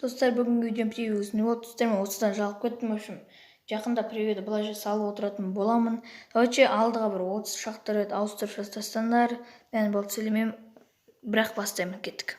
Достар, бүгінгі видеом превьюсіне болды. Достар, мен осыдан жалып кеттім. В общем, жақында превьюді былайша салып отыратын боламын. Короче, алдыға бір 30 шақты рет ауыстырып жасастыңдар. Мен бұл сөйлемем, бірақ бастаймын, кеттік.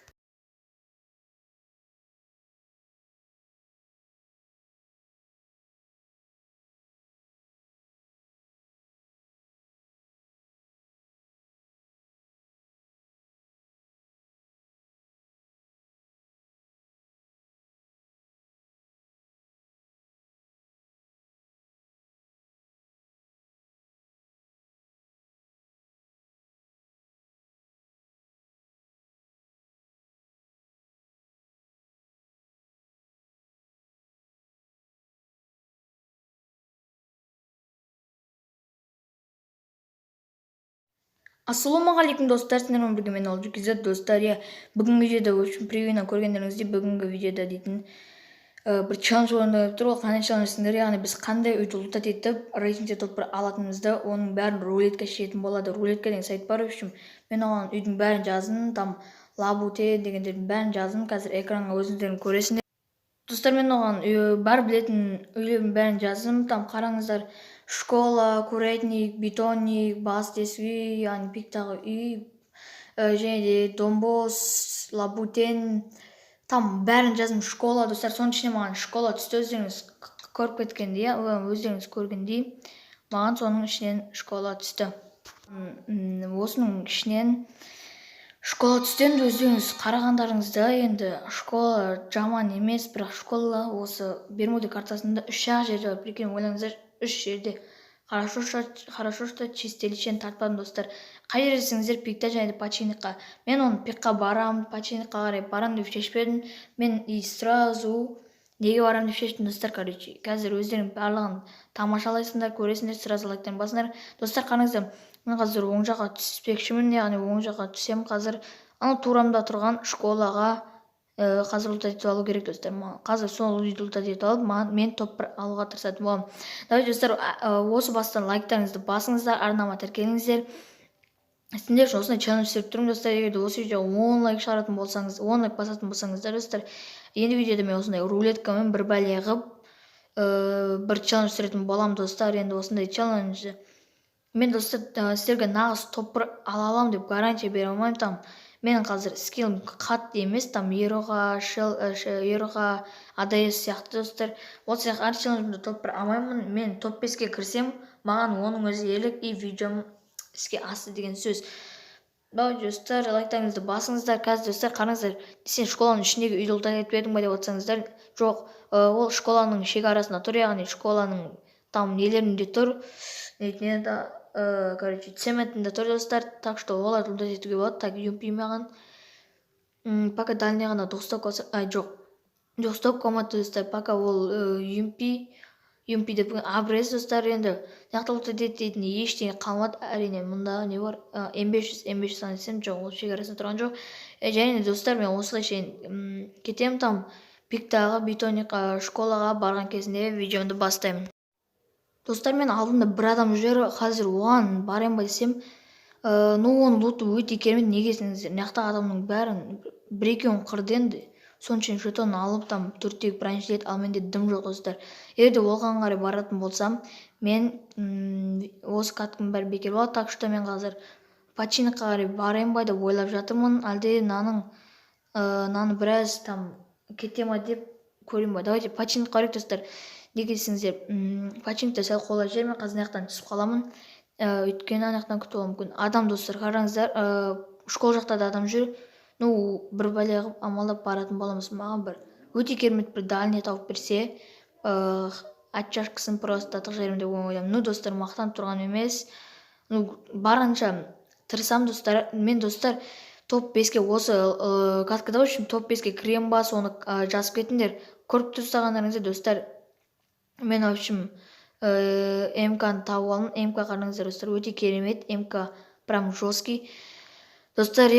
Ассалаумағалейкум достар, сіздермен бірге мен Олжикизат. Достар, бүгінгі видеода, в общем, превьюні көргендеріңіздей, бүгінгі видеода дейтін бір челлендж орындалып тұр. Ол қандай челлендж десеңдер, яғни біз қандай үйді ұлтат етіп рейтингте топ-1 алатынымызды, оның бәрін рулетка шешетін болады. Рулетка деген сайт бар. В общем, мен оған үйдің бәрін жаздым, там лабуте дегендердің бәрін жаздым. Қазір экранға өзіңіздерің көресіңдер. Достар, мен оған бар білетін үйлердің бәрін жаздым. Там қараңыздар, школа, курятник, бетонник, бас десүй, яғни пиктағы үй, және де домбос, лабутен, там бәрін жаздым. Школа, достар, соның ішіне маған школа түсті. Өздеріңіз көріп кеткендей, өздеріңіз көргендей, маған соның ішінен школа түсті. Осының ішінен школа түстен өздеріңіз қарағандарыңызда, енді школа жаман емес, бірақ школа осы Бермуда картасында 3 ақ жерде бар. Прикинь, ойлаңыздар, 3 жерде. Хорошо, что чистилищен тартпадым, достар. Қай жер десеңіздер, пикта және де починникқа. Мен оны пикқа барам, починникқа қарай барам деп шешпедім. Мен и сразу неге барам деп шештім, достар. Короче, қазір өздерің барлығын тамашалайсыңдар, көресіңдер, сразу лайктарын басыңдар. Достар, қараңыздар, мен қазір оң жаққа түспекшімін, яғни оң жаққа түсем. Қазір ана турамда тұрған школаға қазір ұлтат етіп алу керек, достар. Қазір сол үйді ұлтат етіп алып, мен топ-1 алуға тырысатын боламын. Давайте, достар, осы бастан лайктарыңызды басыңыздар, арнама тіркеліңіздер. Сендер үшін осындай челлендж істеп тұрмын, достар. Егер де осы видеоға 10 лайк шығаратын болсаңыз, 10 лайк басатын болсаңыздар, достар, енді видеода мен осындай рулеткамен бір бәле қылып бір челлендж түсіретін боламын, достар. Енді осындай челленджі мен, достар, сіздерге нағыз топ-1 ала аламын деп гарантия бере алмаймын. Там менің қазір скиллім қатты емес, там ероға, АДС сияқты, достар. Ол сияқты әр челленджімді топ-1 алмаймын. Мен топ-5-ке кірсем, маған оның өзі ерлік и видеом іске асты деген сөз. Достар, лайктарыңызды басыңыздар. Қазір, достар, қараңыздар, сен школаның ішіндегі үйді ұлтат етіп едің ба деп отсаңыздар, жоқ, ол школаның шекарасында тұр, яғни школаның там нелерінде тұр, короче, цементінде тұр, достар. Так что оларды ұлтат етуге болады. Так, юмпи маған пока дальний ғана досток олса, жоқ, досток комната, достар. Пока ол юмпи деп абрез, достар. Енді жақта ұлтат ететін ештеңе қалмады. Әрине, мұнда не бар, М500 сан десем, жоқ, ол шекарасында тұрған жоқ. Және, достар, мен осылайша кетем, там пиктағы, бетонникқа, школаға барған кезінде видеомды бастаймын. Достар, мен алдында бір адам жүр, қазір оған барайын ба десем, оның луты өте керемет. Неге десеңіздер, мынаяқтағы адамның бәрін бір-екеуін қырды, енді соның үшін жетон алып, там 4-тегі бранчлет, ал менде дым жоқ, достар. Егер де оған қарай баратын болсам, мен осы катканың бәрі бекер болады. Так что мен қазір починникқа қарай барайын ба деп ойлап жатырмын, әлде наны біраз там кете ма деп көрейін ба. Давайте починникқа барайық, достар. Неге десеңіздер, починникте сәл қолай жер, мен қазір аяқтан түсіп қаламын. Өйткені аяқтан күтіп алуым мүмкін. Адам, достар, қараңыздар, школ жақта да адам жүр. Бір бәле қылып амалдап баратын боламыз. Маған бір өте керемет бір дальный тауып берсе, атчашкасын просто тық жерім деп ойлаймын. Достар, мақтанып тұрған емес. Барынша тырысам, достар. Мен, достар, топ-5-ке осы каткада, в общем, топ-5-ке кірем ба, соны жазып кетіңдер. Көріп тұрсағандарыңызда, достар, мен, в общем, МК-ны тауып алдым. МК қараңыздар, достар, өте керемет. МК прям жесткий. Достар,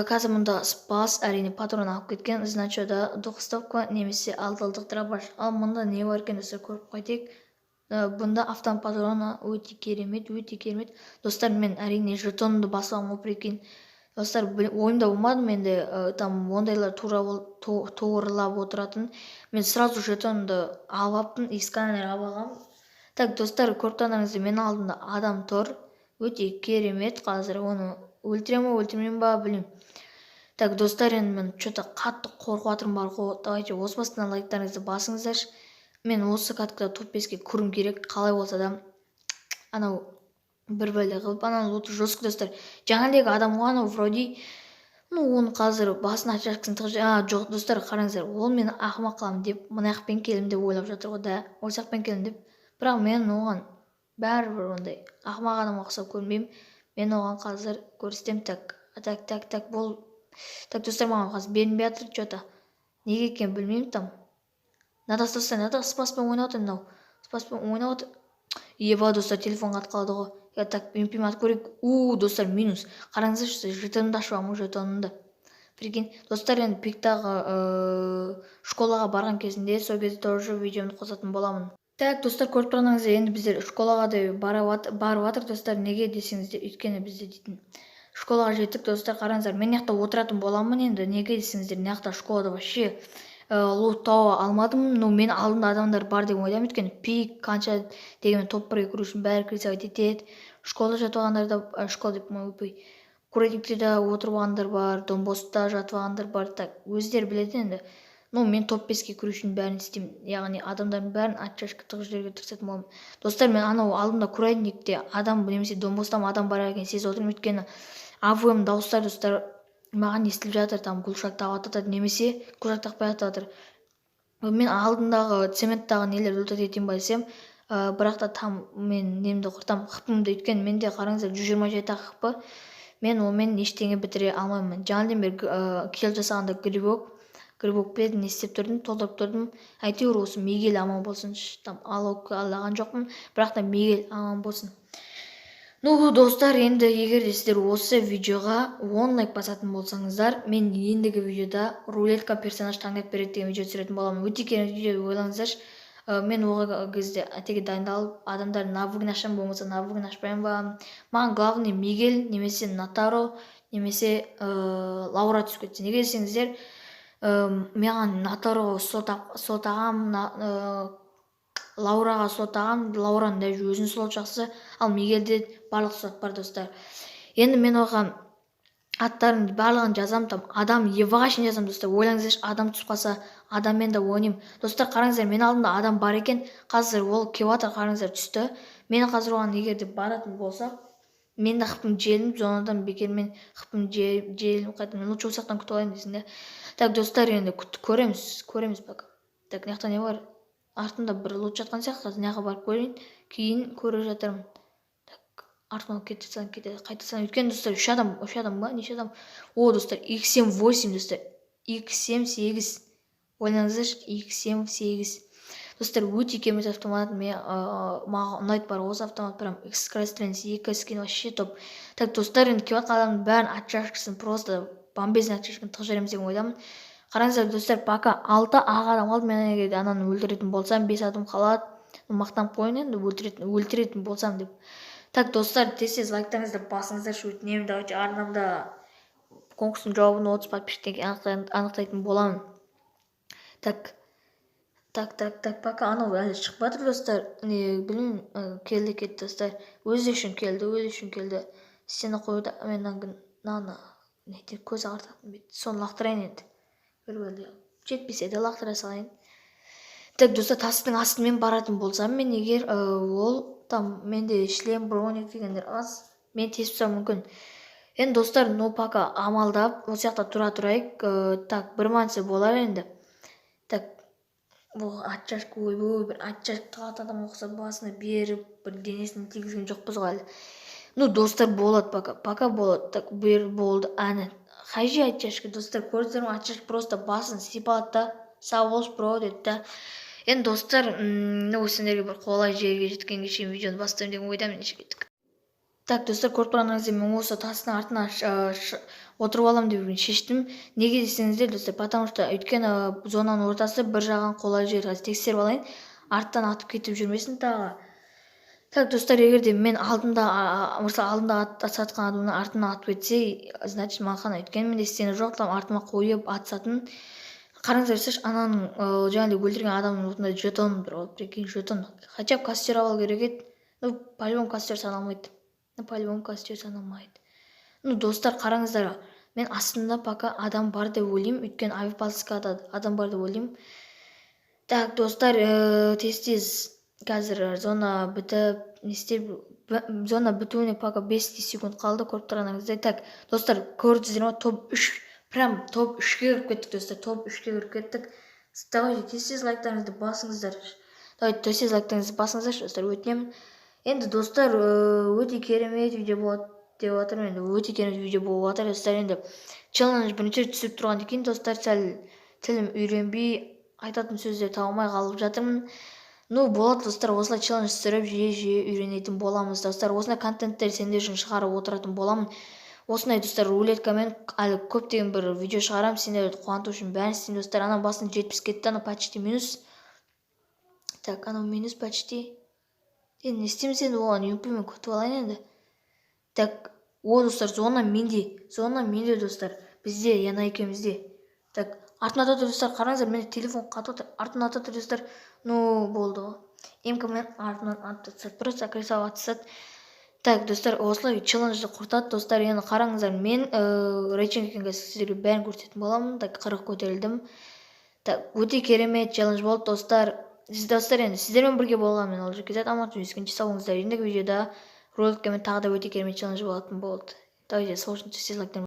қазір мұнда спас, әрине, патрон алып кеткен. Значит, да, двухстопка немесе 6-лық дробаш. Ал мұнда не бар екен, достар, көріп қайтайық. Бұнда автом патрона өте керемет, өте керемет. Достар, мен әрине жетонымды басып алғым, прикинь. Достар, ойымда болмады менде там ондайлар туырлап отыратын. Мен сразу жетонымды алып аптым, и сканер алып алғам. Так, достар, көріп тұрсаңыздар, менің алдымда адам тұр. Өте керемет. Қазір оны өлтіремін ба, өлтірмеймін ба, білмеймін. Так, достар, енді мен что-то қатты қорқып жатырмын бар ғой. Давайте осы бастан лайктарыңызды басыңыздаршы. Мен осы каткада топ-5-ке кіруім керек. Қалай болса да анау бір бәле қылып ананы луты жестко, достар. Жаңағыдегі адам ғой анау вроде. Оны қазір басына очашкасын тығып жоқ, достар, қараңыздар. Ол мені ақымақ қыламын деп, мына жақпен келдім деп ойлап жатыр ғой, да. Осы жақпен келдім деп. Бірақ мен оған бәрібір ондай ақымақ адам ұқсап көрмеймін. Мен оған қазір көрсетемін. Так, бол. Так, достар, маған қазір берінбей жатыр что-то. Неге екенін білмеймін там. Надо спаспен ойнап отыр мынау. Спаспен ойнап отыр. Еба, достар, телефон қатып қалды ғой. Так, мпм атып көрейік. Достар, минус. Қараңыздаршы, жетонымды ашып алғанмын, жетонымды. Прикинь, достар, енді пиктағы школаға барған кезінде сол кезде тоже видеомды қосатын боламын. Так, достар, көріп тұрғаныңыздар, енді біздер школаға да барып жатыр, достар. Неге десеңіздер, өйткені бізде дейтін школаға жеттік, достар. Қараңыздар, мен мына жақта отыратын боламын енді. Неге десеңіздер, мына жақта школада вообще лут тауа алмадым. Но мен алдымда адамдар бар деп ойлаймын, өйткені пик қанша дегенмен топ-1-ге кіру үшін бәрі кірсе етеді. Школада жатып алғандар да, школа деп курятниктерде отырып алғандар бар, Донбоста жатып алғандар бар. Так, өздері біледі енді. Мен топ-5-ке кіру үшін бәрін істеймін. Яғни адамдардың бәрін очашка тығып жіберуге тырысатын боламын. Достар, мен анау алдымда курятникте адам немесе Донбостан адам бар екенін сезіп отырмын, өйткені АВМ дауыстар, достар, маған естіліп жатыр, там гулшак тағып жатыр немесе гулшак тақпай жатыр. Мен алдындағы цементтағы нелерді өлтіріп етейін ба десем, бірақ та там мен немді құртам, хпымды, өйткені менде қараңыздар 127 хп. Мен онымен ештеңе бітіре алмаймын. Жаңадан бері кел жасағанда грибок біледі, не істеп тұрдым, толтырып тұрдым. Әйтеуір осы Мигель аман болсыншы. Там алған жоқпын, бірақ та Мигель аман болсын. Достар, енді егер де сіздер осы видеоға 10 лайк басатын болсаңыздар, мен ендігі видеода рулетка персонаж таңдап береді деген видео түсіретін боламын. Өте керемет видео, ойлаңыздаршы. Мен ол кезде әтеге дайындалып, адамдар навыгын ашам, болмаса навыгын ашпаймын ба. Маған главный Мигель, немесе Натаро, немесе Лаура түсіп кетсе. Неге десеңіздер, маған Натароға сотағам, Лаураға сотағам, Лаураның да өзін слот жақсы, ал Мигельде барлық слот бар, достар. Енді мен оған аттарын барлығын жазам, там адам Еваға шейін жазам, достар. Ойлаңыздаршы, адам түсіп қалса, адаммен де ойнаймын. Достар, қараңыздар, мен алдымда адам бар екен, қазір ол кеватыр, қараңыздар, түсті. Мен қазір оған егер де баратын болса, мен де хпым желім, зонадан бекермен хпым желім қайтадан лучше осақтан күтіп алайын дейсің де. Так, достар, енді көреміз пока. Так, мына жақта не бар? Артында бір лут жатқан сияқты, қазір мына жаққа барып көрейін, кейін көріп жатырмын. Так, артыма кетсең, қайтасың. Өйткені, достар, үш адам ба? Неше адам? Достар, X78, достар. X78. Ойлаңыздаршы, X78. Достар, өте керемет автомат. Маған ұнайды бар осы автомат, прям экскрестренс 2 скин вообще топ. Так, достар, енді кеватқан адамның бәрін очашкасын просто бомбезный очашкасын тығып жібереміз деген ойдамын. Қараңыздар, достар, пока 6 ақ адам қалды. Мен егер ананы өлтіретін болсам, 5 адам қалады. Мақтанып қойын енді, өлтіретін болсам деп. Так, достар, тез лайктарыңызды басыңыздаршы, өтінемін. Давайте арнамда конкурстың жауабын 30 подписчикке анықтайтын боламын. Так, пока анау әлі шығып жатыр, достар. Білмеймін, келді, достар. Өзі үшін келді. Стена қоюда мен көз ағартатын бет. Соны лақтырайын енді. Жетпесе де лақтыра салайын. Так, достар, тастың астымен баратын болсам, мен егер ол там менде шлем, броник дегендер аз, мен тесіп тұрсам мүмкін. Енді, достар, пока амалдап осы жақта тұра тұрайық. Так, бір мансы болар енді. Так, бұл очашка, бір очашка тағат адам ұқсап басына беріп, бір денесін тигізген жоқпыз ғой әлі. Достар, болады пока болады. Так, болды, әні. Қайжи очашка, достар, көрдіңіздер ме? Очашка просто басын сипалады да, сау болшы бро деді да. Енді, достар, сендерге бір қолай жерге жеткенге шейін видеоны бастаймын деген ойдамын. Так, достар, көріп тұрғаныңызда мен осы тастың артына отырып аламын деп шештім. Неге десеңіздер, достар, потому что өйткені зонаның ортасы бір жағын қолай жер тексеріп алайын, арттан атып кетіп жүрмесін тағы. Так, достар, егерде мен алдында атысатқан адамның артына атып кетсе, значит маған қана, өйткені менде стена жоқ, там артыма қойып атысатын. Қараңыздаршы, ананың жаңағыдай өлтірген адамның отында жетон бір болды, прикинь, жетон. Хотя бы кастировал керек еді. Ну, по-любому кастер саналмайды. Ну, достар, қараңыздар, мен астында пока адам бар деп ойлаймын, өйткені авиапалскада адам бар деп ойлаймын. Так, достар, тез қазір зона бітіп, зона бітуіне пока 5 секунд қалды, көріп тұрғаныңыздай. Так, достар, көрдіңіздер ме? Топ 3, прям топ 3-ке кіріп кеттік, достар. Топ 3-ке кіріп кеттік. Давайте тез лайктарыңызды басыңыздар. Достар, өтінемін. Енді достар, өте керемет видео болады деп жатырмын. Енді өте керемет видео болып жатыр, достар. Енді челлендж бірінші рет түсіп тұрғаннан кейін, достар, сәл тілім үйренбей, айтатын сөздер табылмай қалып жатырмын. Ну, болады, достар, осылай челлендж түсіріп, жиі үйренетін боламыз, достар. Осындай контенттер сендер үшін шығарып отыратын боламын. Осындай, достар, рулеткамен әлі көптеген бір видео шығарам, сендерді қуанту үшін бәрін істеймін, достар. Ана басын 70 кетті, ана почти минус. Так, ана минус почти. Не істейміз енді оған, юмпимен көтіп алайын енді. Так, достар, зона менде, достар. Бізде, яна екеумізде. Так, артын атады, достар, қараңыздар, менде телефон қатып отыр. Артын атады, достар. Ну, болды ғой. Мен артынан атады, просто акресал атысады. Так, достар, осылай челленджді құртады, достар. Енді қараңыздар, мен рейтингінге сіздерге бәрін көрсететін боламын. Так, 40 көтерілдім. Так, өте керемет челлендж болды, достар. Достар, енді сіздермен бірге болған мен Олжик Кизет, амандасып ескенше сау болыңыздар. Ендігі видеода роликке мен тағы да өте керемет челлендж болатын болды. Давайте, сол үшін тез лайктар